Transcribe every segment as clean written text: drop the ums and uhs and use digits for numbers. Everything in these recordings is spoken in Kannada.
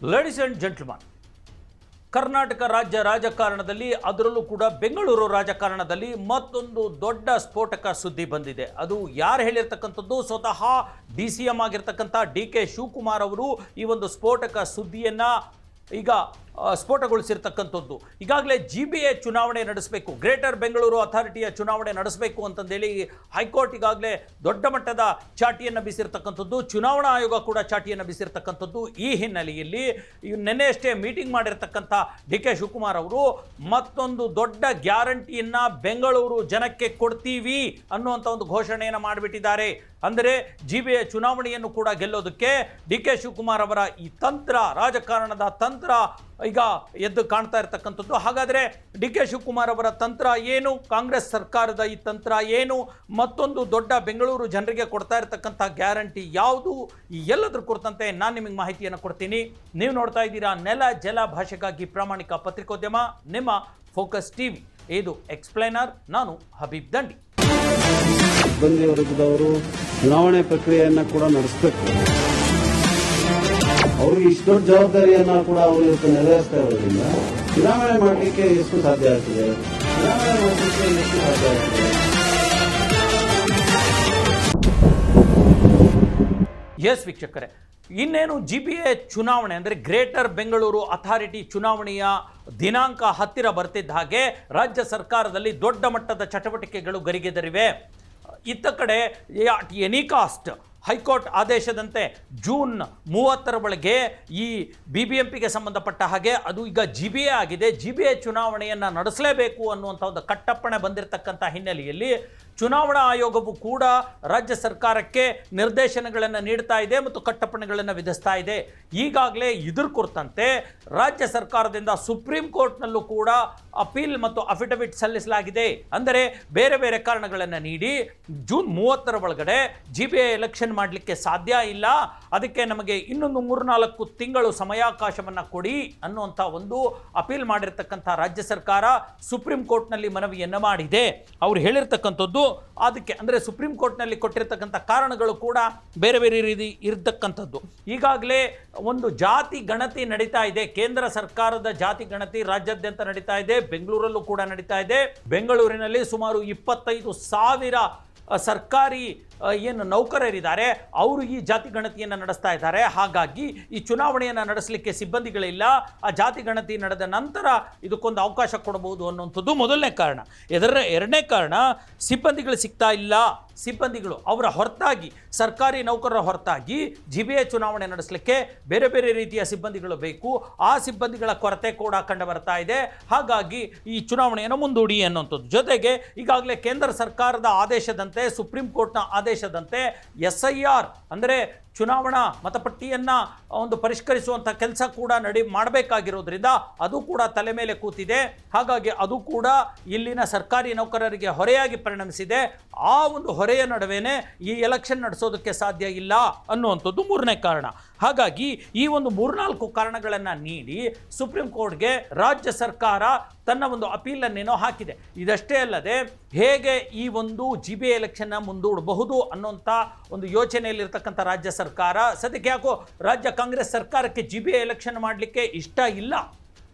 ಲೇಡೀಸ್ ಆ್ಯಂಡ್ ಜೆಂಟ್ಲ್ಮನ್, ಕರ್ನಾಟಕ ರಾಜ್ಯ ರಾಜಕಾರಣದಲ್ಲಿ ಅದರಲ್ಲೂ ಕೂಡ ಬೆಂಗಳೂರು ರಾಜಕಾರಣದಲ್ಲಿ ಮತ್ತೊಂದು ದೊಡ್ಡ ಸ್ಫೋಟಕ ಸುದ್ದಿ ಬಂದಿದೆ. ಅದು ಯಾರು ಹೇಳಿರ್ತಕ್ಕಂಥದ್ದು? ಸ್ವತಃ DCM ಆಗಿರ್ತಕ್ಕಂಥ DK ಶಿವಕುಮಾರ್ ಅವರು ಈ ಒಂದು ಸ್ಫೋಟಕ ಸುದ್ದಿಯನ್ನು ಈಗ ಸ್ಫೋಟಗೊಳಿಸಿರ್ತಕ್ಕಂಥದ್ದು. ಈಗಾಗಲೇ GBA ಚುನಾವಣೆ ನಡೆಸಬೇಕು, ಗ್ರೇಟರ್ ಬೆಂಗಳೂರು ಅಥಾರಿಟಿಯ ಚುನಾವಣೆ ನಡೆಸಬೇಕು ಅಂತಂದೇಳಿ ಹೈಕೋರ್ಟ್ ಈಗಾಗಲೇ ದೊಡ್ಡ ಮಟ್ಟದ ಚಾಟಿಯನ್ನು ಬೀಸಿರ್ತಕ್ಕಂಥದ್ದು. ಚುನಾವಣಾ ಆಯೋಗ ಕೂಡ ಚಾಟಿಯನ್ನು ಬೀಸಿರ್ತಕ್ಕಂಥದ್ದು. ಈ ಹಿನ್ನೆಲೆಯಲ್ಲಿ ನಿನ್ನೆಯಷ್ಟೇ ಮೀಟಿಂಗ್ ಮಾಡಿರ್ತಕ್ಕಂಥ DK ಶಿವಕುಮಾರ್ ಅವರು ಮತ್ತೊಂದು ದೊಡ್ಡ ಗ್ಯಾರಂಟಿಯನ್ನು ಬೆಂಗಳೂರು ಜನಕ್ಕೆ ಕೊಡ್ತೀವಿ ಅನ್ನುವಂಥ ಒಂದು ಘೋಷಣೆಯನ್ನು ಮಾಡಿಬಿಟ್ಟಿದ್ದಾರೆ. ಅಂದರೆ GBA ಚುನಾವಣೆಯನ್ನು ಕೂಡ ಗೆಲ್ಲೋದಕ್ಕೆ DK ಶಿವಕುಮಾರ್ ಅವರ ಈ ತಂತ್ರ, ರಾಜಕಾರಣದ ತಂತ್ರ ಈಗ ಎದ್ದು ಕಾಣ್ತಾ ಇರ್ತಕ್ಕಂಥದ್ದು. ಹಾಗಾದರೆ DK ಶಿವಕುಮಾರ್ ಅವರ ತಂತ್ರ ಏನು? ಕಾಂಗ್ರೆಸ್ ಸರ್ಕಾರದ ಈ ತಂತ್ರ ಏನು? ಮತ್ತೊಂದು ದೊಡ್ಡ ಬೆಂಗಳೂರು ಜನರಿಗೆ ಕೊಡ್ತಾ ಇರ್ತಕ್ಕಂಥ ಗ್ಯಾರಂಟಿ ಯಾವುದು? ಈ ಎಲ್ಲದರ ಕುರಿತಂತೆ ನಾನು ನಿಮಗೆ ಮಾಹಿತಿಯನ್ನು ಕೊಡ್ತೀನಿ. ನೀವು ನೋಡ್ತಾ ಇದ್ದೀರಾ ನೆಲ ಜಲ ಭಾಷೆಗಾಗಿ ಪ್ರಾಮಾಣಿಕ ಪತ್ರಿಕೋದ್ಯಮ ನಿಮ್ಮ ಫೋಕಸ್ ಟಿವಿ. ಇದು ಎಕ್ಸ್ಪ್ಲೈನರ್. ನಾನು ಹಬೀಬ್ ದಂಡಿ. ಸಿಬ್ಬಂದಿ ವರ್ಗದವರು ಚುನಾವಣೆ ಪ್ರಕ್ರಿಯೆಯನ್ನು ಕೂಡ ನಡೆಸಬೇಕು. ಅವ್ರಿಗೆ ಇಷ್ಟು ದೊಡ್ಡ ಜವಾಬ್ದಾರಿಯನ್ನ ಕೂಡ ಅವರು ಇವತ್ತು ನೆರವೇರಿಸ್ತಾ ಇರೋದ್ರಿಂದ ಚುನಾವಣೆ ಮಾಡಲಿಕ್ಕೆ ಎಷ್ಟು ಸಾಧ್ಯ ಆಗ್ತದೆ, ಚುನಾವಣೆ ಮಾಡಲಿಕ್ಕೆ ಎಷ್ಟು ಸಾಧ್ಯ ಆಗ್ತದೆ. ಎಸ್ ವೀಕ್ಷಕರೇ, ಇನ್ನೇನು GBA ಚುನಾವಣೆ ಅಂದರೆ ಗ್ರೇಟರ್ ಬೆಂಗಳೂರು ಅಥಾರಿಟಿ ಚುನಾವಣೆಯ ದಿನಾಂಕ ಹತ್ತಿರ ಬರ್ತಿದ್ದ ಹಾಗೆ ರಾಜ್ಯ ಸರ್ಕಾರದಲ್ಲಿ ದೊಡ್ಡ ಮಟ್ಟದ ಚಟುವಟಿಕೆಗಳು ಗರಿಗೆದರಿವೆ. ಇತ್ತ ಕಡೆ ಅಟ್ ಎನಿ ಕಾಸ್ಟ್ ಹೈಕೋರ್ಟ್ ಆದೇಶದಂತೆ ಜೂನ್ 30ರ ಒಳಗೆ ಈ BBMPಗೆ ಸಂಬಂಧಪಟ್ಟ ಹಾಗೆ ಅದು ಈಗ GBA ಆಗಿದೆ. GBA ಚುನಾವಣೆಯನ್ನು ನಡೆಸಲೇಬೇಕು ಅನ್ನುವಂಥ ಒಂದು ಕಟ್ಟಪ್ಪಣೆ ಬಂದಿರತಕ್ಕಂಥ ಹಿನ್ನೆಲೆಯಲ್ಲಿ ಚುನಾವಣಾ ಆಯೋಗವು ಕೂಡ ರಾಜ್ಯ ಸರ್ಕಾರಕ್ಕೆ ನಿರ್ದೇಶನಗಳನ್ನು ನೀಡ್ತಾ ಇದೆ ಮತ್ತು ಕಟ್ಟಪ್ಪಣೆಗಳನ್ನು ವಿಧಿಸ್ತಾ ಇದೆ. ಈಗಾಗಲೇ ಇದ್ರ ಕುರಿತಂತೆ ರಾಜ್ಯ ಸರ್ಕಾರದಿಂದ ಸುಪ್ರೀಂ ಕೋರ್ಟ್ನಲ್ಲೂ ಕೂಡ ಅಪೀಲ್ ಮತ್ತು ಅಫಿಡವಿಟ್ ಸಲ್ಲಿಸಲಾಗಿದೆ. ಅಂದರೆ ಬೇರೆ ಬೇರೆ ಕಾರಣಗಳನ್ನು ನೀಡಿ ಜೂನ್ 30ರ ಒಳಗಡೆ GBA ಎಲೆಕ್ಷನ್ ಮಾಡಲಿಕ್ಕೆ ಸಾಧ್ಯ ಇಲ್ಲ, ಅದಕ್ಕೆ ನಮಗೆ ಇನ್ನೊಂದು 3-4 ತಿಂಗಳು ಸಮಯಾವಕಾಶವನ್ನು ಕೊಡಿ ಅನ್ನುವಂಥ ಒಂದು ಅಪೀಲ್ ಮಾಡಿರ್ತಕ್ಕಂಥ ರಾಜ್ಯ ಸರ್ಕಾರ ಸುಪ್ರೀಂ ಕೋರ್ಟ್ನಲ್ಲಿ ಮನವಿಯನ್ನು ಮಾಡಿದೆ. ಅವರು ಹೇಳಿರ್ತಕ್ಕಂಥದ್ದು ಅದಕ್ಕೆ ಅಂದರೆ ಸುಪ್ರೀಂ ಕೋರ್ಟ್ನಲ್ಲಿ ಕೊಟ್ಟಿರ್ತಕ್ಕಂಥ ಕಾರಣಗಳು ಕೂಡ ಬೇರೆ ಬೇರೆ ರೀತಿ ಇರತಕ್ಕಂಥದ್ದು. ಈಗಾಗಲೇ ಒಂದು ಜಾತಿ ಗಣತಿ ನಡೀತಾ ಇದೆ. ಕೇಂದ್ರ ಸರ್ಕಾರದ ಜಾತಿ ಗಣತಿ ರಾಜ್ಯಾದ್ಯಂತ ನಡೀತಾ ಇದೆ, ಬೆಂಗಳೂರಲ್ಲೂ ಕೂಡ ನಡೀತಾ ಇದೆ. ಬೆಂಗಳೂರಿನಲ್ಲಿ ಸುಮಾರು 25,000 ಸರ್ಕಾರಿ ಏನು ನೌಕರರಿದ್ದಾರೆ ಅವರು ಈ ಜಾತಿ ಗಣತಿಯನ್ನು ನಡೆಸ್ತಾ ಇದ್ದಾರೆ. ಹಾಗಾಗಿ ಈ ಚುನಾವಣೆಯನ್ನು ನಡೆಸಲಿಕ್ಕೆ ಸಿಬ್ಬಂದಿಗಳಿಲ್ಲ. ಆ ಜಾತಿ ಗಣತಿ ನಡೆದ ನಂತರ ಇದಕ್ಕೊಂದು ಅವಕಾಶ ಕೊಡಬಹುದು ಅನ್ನುವಂಥದ್ದು ಮೊದಲನೇ ಕಾರಣ. ಎರಡನೇ ಕಾರಣ, ಸಿಬ್ಬಂದಿಗಳು ಸಿಗ್ತಾ ಇಲ್ಲ. ಸಿಬ್ಬಂದಿಗಳು ಅವರ ಹೊರತಾಗಿ, ಸರ್ಕಾರಿ ನೌಕರರ ಹೊರತಾಗಿ GBA ಚುನಾವಣೆ ನಡೆಸಲಿಕ್ಕೆ ಬೇರೆ ಬೇರೆ ರೀತಿಯ ಸಿಬ್ಬಂದಿಗಳು ಬೇಕು. ಆ ಸಿಬ್ಬಂದಿಗಳ ಕೊರತೆ ಕೂಡ ಕಂಡು ಬರ್ತಾ ಇದೆ. ಹಾಗಾಗಿ ಈ ಚುನಾವಣೆಯನ್ನು ಮುಂದೂಡಿ ಅನ್ನುವಂಥದ್ದು. ಜೊತೆಗೆ ಈಗಾಗಲೇ ಕೇಂದ್ರ ಸರ್ಕಾರದ ಆದೇಶದಂತೆ, ಸುಪ್ರೀಂ ಕೋರ್ಟ್ನ ಆದೇಶದಂತೆ SIR ಅಂದರೆ ಚುನಾವಣಾ ಮತಪಟ್ಟಿಯನ್ನು ಒಂದು ಪರಿಷ್ಕರಿಸುವಂಥ ಕೆಲಸ ಕೂಡ ಮಾಡಬೇಕಾಗಿರೋದ್ರಿಂದ ಅದು ಕೂಡ ತಲೆ ಮೇಲೆ ಕೂತಿದೆ. ಹಾಗಾಗಿ ಅದು ಕೂಡ ಇಲ್ಲಿನ ಸರ್ಕಾರಿ ನೌಕರರಿಗೆ ಹೊರೆಯಾಗಿ ಪರಿಣಮಿಸಿದೆ. ಆ ಒಂದು ಹೊರೆಯ ನಡುವೆನೇ ಈ ಎಲೆಕ್ಷನ್ ನಡೆಸೋದಕ್ಕೆ ಸಾಧ್ಯ ಇಲ್ಲ ಅನ್ನುವಂಥದ್ದು ಮೂರನೇ ಕಾರಣ. ಹಾಗಾಗಿ ಈ ಒಂದು 3-4 ಕಾರಣಗಳನ್ನು ನೀಡಿ ಸುಪ್ರೀಂ ಕೋರ್ಟ್ಗೆ ರಾಜ್ಯ ಸರ್ಕಾರ ತನ್ನ ಒಂದು ಅಪೀಲನ್ನೇನೋ ಹಾಕಿದೆ. ಇದಷ್ಟೇ ಅಲ್ಲದೆ ಹೇಗೆ ಈ ಒಂದು GBA ಎಲೆಕ್ಷನ್ನ ಮುಂದೂಡಬಹುದು ಅನ್ನೋಂಥ ಒಂದು ಯೋಚನೆಯಲ್ಲಿರ್ತಕ್ಕಂಥ ರಾಜ್ಯ ಸರ್ಕಾರ, ಸದ್ಯಕ್ಕೆ ಯಾಕೋ ರಾಜ್ಯ ಕಾಂಗ್ರೆಸ್ ಸರ್ಕಾರಕ್ಕೆ GBA ಎಲೆಕ್ಷನ್ ಮಾಡಲಿಕ್ಕೆ ಇಷ್ಟ ಇಲ್ಲ.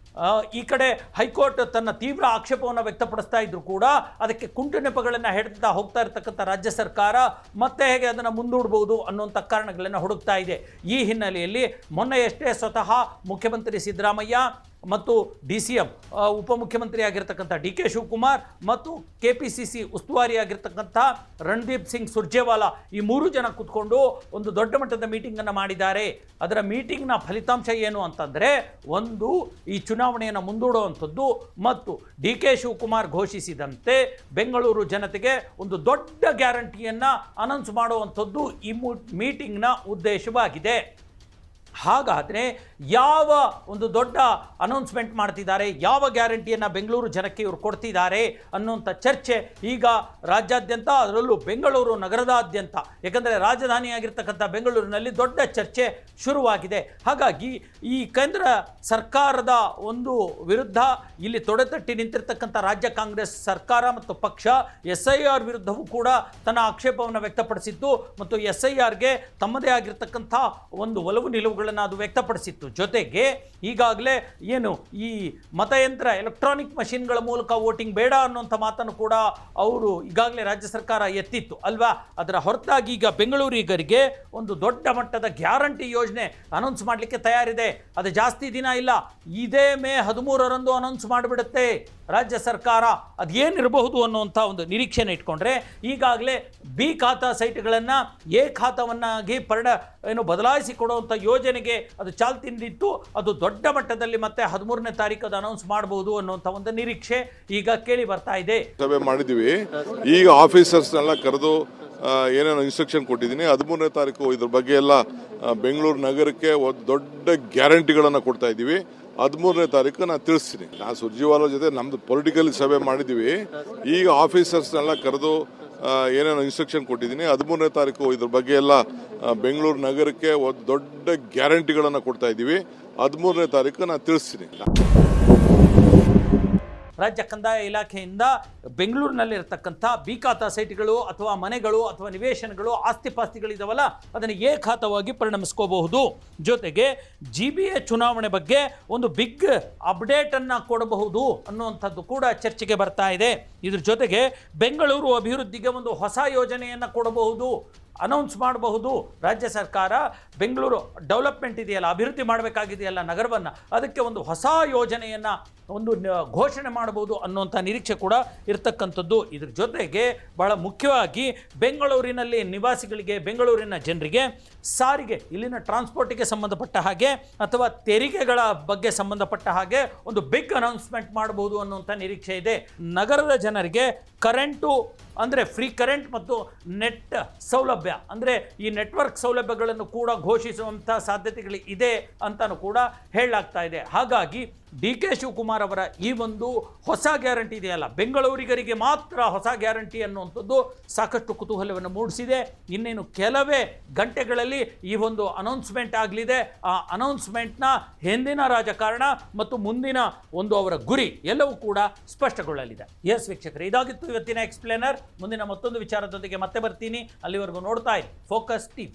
ಈ ಕಡೆ ಹೈಕೋರ್ಟ್ ತನ್ನ ತೀವ್ರ ಆಕ್ಷೇಪವನ್ನು ವ್ಯಕ್ತಪಡಿಸ್ತಾ ಇದ್ರು ಕೂಡ ಅದಕ್ಕೆ ಕುಂಟು ನೆಪಗಳನ್ನು ಹೆಡ್ತಾ ಹೋಗ್ತಾ ಇರತಕ್ಕಂಥ ರಾಜ್ಯ ಸರ್ಕಾರ ಮತ್ತೆ ಹೇಗೆ ಅದನ್ನು ಮುಂದೂಡಬಹುದು ಅನ್ನುವಂಥ ಕಾರಣಗಳನ್ನು ಹುಡುಕ್ತಾ ಇದೆ. ಈ ಹಿನ್ನೆಲೆಯಲ್ಲಿ ಮೊನ್ನೆಯಷ್ಟೇ ಸ್ವತಃ ಮುಖ್ಯಮಂತ್ರಿ ಸಿದ್ದರಾಮಯ್ಯ ಮತ್ತು DCM ಉಪಮುಖ್ಯಮಂತ್ರಿ ಆಗಿರ್ತಕ್ಕಂಥ DK ಶಿವಕುಮಾರ್ ಮತ್ತು KPCC ಉಸ್ತುವಾರಿಯಾಗಿರ್ತಕ್ಕಂಥ ರಣದೀಪ್ ಸಿಂಗ್ ಸುರ್ಜೇವಾಲಾ ಈ 3 ಜನ ಕೂತ್ಕೊಂಡು ಒಂದು ದೊಡ್ಡ ಮಟ್ಟದ ಮೀಟಿಂಗನ್ನು ಮಾಡಿದ್ದಾರೆ. ಅದರ ಮೀಟಿಂಗ್ನ ಫಲಿತಾಂಶ ಏನು ಅಂತಂದರೆ, ಒಂದು ಈ ಚುನಾವಣೆಯನ್ನು ಮುಂದೂಡುವಂಥದ್ದು ಮತ್ತು DK ಶಿವಕುಮಾರ್ ಘೋಷಿಸಿದಂತೆ ಬೆಂಗಳೂರು ಜನತೆಗೆ ಒಂದು ದೊಡ್ಡ ಗ್ಯಾರಂಟಿಯನ್ನು ಅನೌನ್ಸ್ ಮಾಡುವಂಥದ್ದು ಈ ಮೀಟಿಂಗ್ನ ಉದ್ದೇಶವಾಗಿದೆ. ಹಾಗಾದರೆ ಯಾವ ಒಂದು ದೊಡ್ಡ ಅನೌನ್ಸ್ಮೆಂಟ್ ಮಾಡ್ತಿದ್ದಾರೆ, ಯಾವ ಗ್ಯಾರಂಟಿಯನ್ನು ಬೆಂಗಳೂರು ಜನಕ್ಕೆ ಇವರು ಕೊಡ್ತಿದ್ದಾರೆ ಅನ್ನುವಂಥ ಚರ್ಚೆ ಈಗ ರಾಜ್ಯಾದ್ಯಂತ, ಅದರಲ್ಲೂ ಬೆಂಗಳೂರು ನಗರದಾದ್ಯಂತ, ಯಾಕಂದರೆ ರಾಜಧಾನಿಯಾಗಿರ್ತಕ್ಕಂಥ ಬೆಂಗಳೂರಿನಲ್ಲಿ ದೊಡ್ಡ ಚರ್ಚೆ ಶುರುವಾಗಿದೆ. ಹಾಗಾಗಿ ಈ ಕೇಂದ್ರ ಸರ್ಕಾರದ ಒಂದು ವಿರುದ್ಧ ಇಲ್ಲಿ ತೊಡೆತಟ್ಟಿ ನಿಂತಿರ್ತಕ್ಕಂಥ ರಾಜ್ಯ ಕಾಂಗ್ರೆಸ್ ಸರ್ಕಾರ ಮತ್ತು ಪಕ್ಷ SIR ವಿರುದ್ಧವೂ ಕೂಡ ತನ್ನ ಆಕ್ಷೇಪವನ್ನು ವ್ಯಕ್ತಪಡಿಸಿದ್ದು ಮತ್ತು SIRಗೆ ತಮ್ಮದೇ ಆಗಿರ್ತಕ್ಕಂಥ ಒಂದು ಒಲವು ನಿಲುವುಗಳು ಅಭಿಪ್ರಾಯಗಳನ್ನು ಅದು ವ್ಯಕ್ತಪಡಿಸಿತ್ತು. ಜೊತೆಗೆ ಈಗಾಗಲೇ ಏನು ಈ ಮತಯಂತ್ರ ಎಲೆಕ್ಟ್ರಾನಿಕ್ ಮಷಿನ್ಗಳ ಮೂಲಕ ವೋಟಿಂಗ್ ಬೇಡ ಅನ್ನುವಂಥ ಮಾತನ್ನು ಕೂಡ ಅವರು ಈಗಾಗಲೇ ರಾಜ್ಯ ಸರ್ಕಾರ ಎತ್ತಿತ್ತು ಅಲ್ವಾ. ಅದರ ಹೊರತಾಗಿ ಈಗ ಬೆಂಗಳೂರಿಗರಿಗೆ ಒಂದು ದೊಡ್ಡ ಮಟ್ಟದ ಗ್ಯಾರಂಟಿ ಯೋಜನೆ ಅನೌನ್ಸ್ ಮಾಡಲಿಕ್ಕೆ ತಯಾರಿದೆ. ಅದು ಜಾಸ್ತಿ ದಿನ ಇಲ್ಲ, ಇದೇ ಮೇ 13ರಂದು ಅನೌನ್ಸ್ ಮಾಡಿಬಿಡುತ್ತೆ ರಾಜ್ಯ ಸರ್ಕಾರ. ಅದೇನಿರಬಹುದು ಅನ್ನುವಂಥ ಒಂದು ನಿರೀಕ್ಷೆನ ಇಟ್ಕೊಂಡ್ರೆ ಈಗಾಗಲೇ ಬಿ ಖಾತಾ ಸೈಟ್ಗಳನ್ನು ಎ ಖಾತಾವನ್ನಾಗಿ ಬದಲಾಯಿಸಿ ಕೊಡುವಂಥ ಯೋಜನೆಗೆ ಅದು ಚಾಲ್ತಿ ನೀಡಿತ್ತು. ಅದು ದೊಡ್ಡ ಮಟ್ಟದಲ್ಲಿ ಮತ್ತೆ 13ನೇ ತಾರೀಕು ಅದು ಅನೌನ್ಸ್ ಮಾಡಬಹುದು ಅನ್ನುವಂಥ ಒಂದು ನಿರೀಕ್ಷೆ ಈಗ ಕೇಳಿ ಬರ್ತಾ ಇದೆ. ಸಭೆ ಮಾಡಿದ್ದೀವಿ. ಈಗ ಆಫೀಸರ್ಸ್ನೆಲ್ಲ ಕರೆದು ಏನೇನೋ ಇನ್ಸ್ಟ್ರಕ್ಷನ್ ಕೊಟ್ಟಿದ್ದೀನಿ. 13ನೇ ತಾರೀಕು ಇದ್ರ ಬಗ್ಗೆ ಎಲ್ಲ ಬೆಂಗಳೂರು ನಗರಕ್ಕೆ ಒಂದು ದೊಡ್ಡ ಗ್ಯಾರಂಟಿಗಳನ್ನು ಕೊಡ್ತಾ ಇದ್ದೀವಿ. 13ನೇ ತಾರೀಕು ನಾನು ತಿಳಿಸ್ತೀನಿ. ನಾನು ಸುರ್ಜಿವಾಲ ಜೊತೆ ನಮ್ದು ಪೊಲಿಟಿಕಲ್ ಸಭೆ ಮಾಡಿದ್ದೀವಿ. ಈಗ ಆಫೀಸರ್ಸ್ನೆಲ್ಲ ಕರೆದು ಏನೇನೋ ಇನ್ಸ್ಟ್ರಕ್ಷನ್ ಕೊಟ್ಟಿದ್ದೀನಿ. 13ನೇ ತಾರೀಕು ಇದ್ರ ಬಗ್ಗೆ ಎಲ್ಲ ಬೆಂಗಳೂರು ನಗರಕ್ಕೆ ಒಂದು ದೊಡ್ಡ ಗ್ಯಾರಂಟಿಗಳನ್ನು ಕೊಡ್ತಾ ಇದ್ದೀವಿ. 13ನೇ ತಾರೀಕು ನಾನು ತಿಳಿಸ್ತೀನಿ. ರಾಜ್ಯ ಕಂದಾಯ ಇಲಾಖೆಯಿಂದ ಬೆಂಗಳೂರಿನಲ್ಲಿರ್ತಕ್ಕಂಥ ಬಿ ಖಾತಾ ಸೈಟ್ಗಳು ಅಥವಾ ಮನೆಗಳು ಅಥವಾ ನಿವೇಶನಗಳು ಆಸ್ತಿಪಾಸ್ತಿಗಳಿದಾವಲ್ಲ ಅದನ್ನು ಎ ಖಾತವಾಗಿ ಪರಿಣಮಿಸ್ಕೋಬಹುದು. ಜೊತೆಗೆ GBA ಚುನಾವಣೆ ಬಗ್ಗೆ ಒಂದು ಬಿಗ್ ಅಪ್ಡೇಟನ್ನು ಕೊಡಬಹುದು ಅನ್ನುವಂಥದ್ದು ಕೂಡ ಚರ್ಚೆಗೆ ಬರ್ತಾ ಇದೆ. ಇದ್ರ ಜೊತೆಗೆ ಬೆಂಗಳೂರು ಅಭಿವೃದ್ಧಿಗೆ ಒಂದು ಹೊಸ ಯೋಜನೆಯನ್ನು ಕೊಡಬಹುದು, ಅನೌನ್ಸ್ ಮಾಡಬಹುದು. ರಾಜ್ಯ ಸರ್ಕಾರ ಬೆಂಗಳೂರು ಡೆವಲಪ್ಮೆಂಟ್ ಇದೆಯಲ್ಲ, ಅಭಿವೃದ್ಧಿ ಮಾಡಬೇಕಾಗಿದೆಯಲ್ಲ ನಗರವನ್ನು, ಅದಕ್ಕೆ ಒಂದು ಹೊಸ ಯೋಜನೆಯನ್ನು ಒಂದು ಘೋಷಣೆ ಮಾಡಬಹುದು ಅನ್ನುವಂಥ ನಿರೀಕ್ಷೆ ಕೂಡ ಇರತಕ್ಕಂಥದ್ದು. ಇದ್ರ ಜೊತೆಗೆ ಬಹಳ ಮುಖ್ಯವಾಗಿ ಬೆಂಗಳೂರಿನಲ್ಲಿ ನಿವಾಸಿಗಳಿಗೆ, ಬೆಂಗಳೂರಿನ ಜನರಿಗೆ ಸಾರಿಗೆ, ಇಲ್ಲಿನ ಟ್ರಾನ್ಸ್ಪೋರ್ಟಿಗೆ ಸಂಬಂಧಪಟ್ಟ ಹಾಗೆ ಅಥವಾ ತೆರಿಗೆಗಳ ಬಗ್ಗೆ ಸಂಬಂಧಪಟ್ಟ ಹಾಗೆ ಒಂದು ಬಿಗ್ ಅನೌನ್ಸ್ಮೆಂಟ್ ಮಾಡಬಹುದು ಅನ್ನುವಂಥ ನಿರೀಕ್ಷೆ ಇದೆ. ನಗರದ ಜನರಿಗೆ ಕರೆಂಟು ಅಂದರೆ ಫ್ರೀ ಕರೆಂಟ್ ಮತ್ತು ನೆಟ್ ಸೌಲಭ್ಯ ಅಂದರೆ ಈ ನೆಟ್ವರ್ಕ್ ಸೌಲಭ್ಯಗಳನ್ನು ಕೂಡ ಘೋಷಿಸುವಂಥ ಸಾಧ್ಯತೆಗಳು ಇದೆ ಅಂತಲೂ ಕೂಡ ಹೇಳಲಾಗ್ತಾ ಇದೆ. ಹಾಗಾಗಿ DK ಶಿವಕುಮಾರ್ ಅವರ ಈ ಒಂದು ಹೊಸ ಗ್ಯಾರಂಟಿ ಇದೆಯಲ್ಲ, ಬೆಂಗಳೂರಿಗರಿಗೆ ಮಾತ್ರ ಹೊಸ ಗ್ಯಾರಂಟಿ ಅನ್ನುವಂಥದ್ದು ಸಾಕಷ್ಟು ಕುತೂಹಲವನ್ನು ಮೂಡಿಸಿದೆ. ಇನ್ನೇನು ಕೆಲವೇ ಗಂಟೆಗಳಲ್ಲಿ ಈ ಒಂದು ಅನೌನ್ಸ್ಮೆಂಟ್ ಆಗಲಿದೆ. ಆ ಅನೌನ್ಸ್ಮೆಂಟ್ನ ಹಿಂದಿನ ರಾಜಕಾರಣ ಮತ್ತು ಮುಂದಿನ ಒಂದು ಅವರ ಗುರಿ ಎಲ್ಲವೂ ಕೂಡ ಸ್ಪಷ್ಟಗೊಳ್ಳಲಿದೆ. ಎಸ್ ವೀಕ್ಷಕರೇ, ಇದಾಗಿತ್ತು ಇವತ್ತಿನ ಎಕ್ಸ್ಪ್ಲೇನರ್. ಮುಂದಿನ ಮತ್ತೊಂದು ವಿಚಾರದೊಂದಿಗೆ ಮತ್ತೆ ಬರ್ತೀನಿ. ಅಲ್ಲಿವರೆಗೂ ನೋಡ್ತಾ ಇರಿ ಫೋಕಸ್ ಟಿವಿ.